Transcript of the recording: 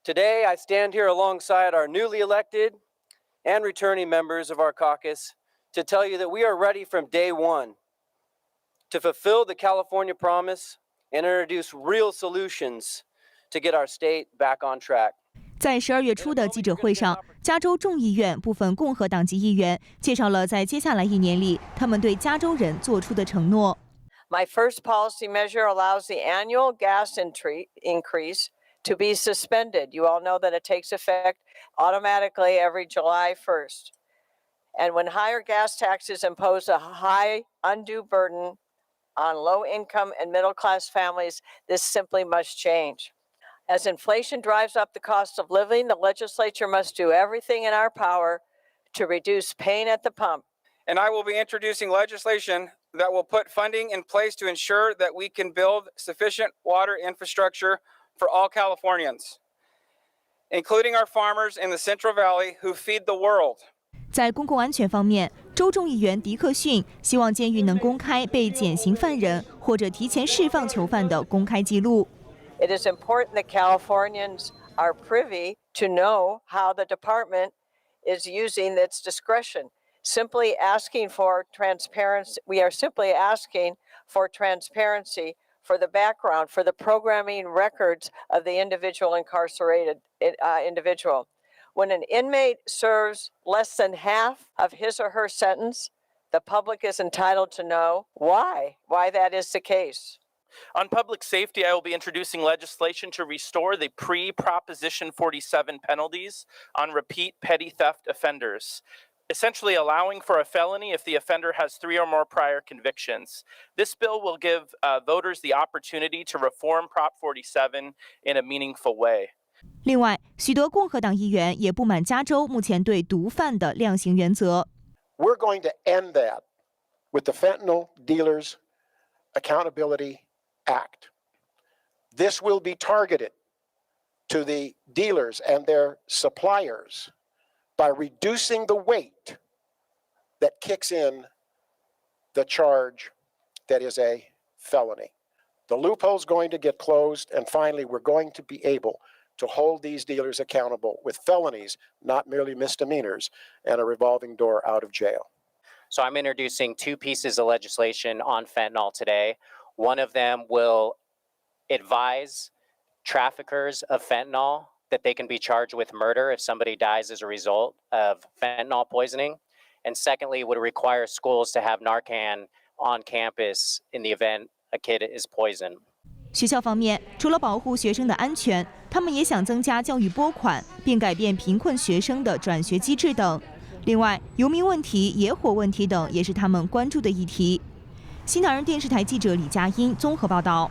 Today, I stand here alongside our newly elected and returning members of our caucus to tell you that we are ready from day one to fulfill the California promise and introduce real solutions to get our state back on track. 在12月初的记者会上，加州众议院部分共和党籍议员介绍了在接下来1年里他们对加州人做出的承诺。My first policy measure allows the annual gas increase to be suspended. You all know that it takes effect automatically every July 1st. And when higher gas taxes impose a high undue burden on low-income and middle-class families, this simply must change. As inflation drives up the cost of living, the legislature must do everything in our power to reduce pain at the pump. And I will be introducing legislation that will put funding in place to ensure that we can build sufficient water infrastructure for all Californians, including our farmers in the Central Valley who feed the world. 在公共安全方面，州众议员狄克逊希望监狱能公开被减刑犯人或者提前释放囚犯的公开记录。It is important that Californians are privy to know how the department is using its discretion. Simply asking for transparency, we are simply asking for transparency for the background, for the programming records of the individual incarcerated individual. When an inmate serves less than half of his or her sentence, the public is entitled to know why that is the case. On public safety, I will be introducing legislation to restore the pre-Proposition 47 penalties on repeat petty theft offenders, essentially allowing for a felony if the offender has 3 or more prior convictions. This bill will give voters the opportunity to reform Prop 47 in a meaningful way. 另外，许多共和党议员也不满加州目前对毒贩的量刑原则。We're going to end that with the Fentanyl Dealers Accountability Act. This will be targeted to the dealers and their suppliers by reducing the weight that kicks in the charge that is a felony. The loophole's going to get closed, and finally, we're going to be able to hold these dealers accountable with felonies, not merely misdemeanors, and a revolving door out of jail. So I'm introducing 2 pieces of legislation on fentanyl today. One of them will advise traffickers of fentanyl that they can be charged with murder if somebody dies as a result of fentanyl poisoning. And secondly, would require schools to have Narcan on campus in the event a kid is poisoned. 学校方面，除了保护学生的安全，他们也想增加教育拨款，并改变贫困学生的转学机制等。另外，游民问题、野火问题等也是他们关注的议题。新唐人电视台记者李佳音综合报道。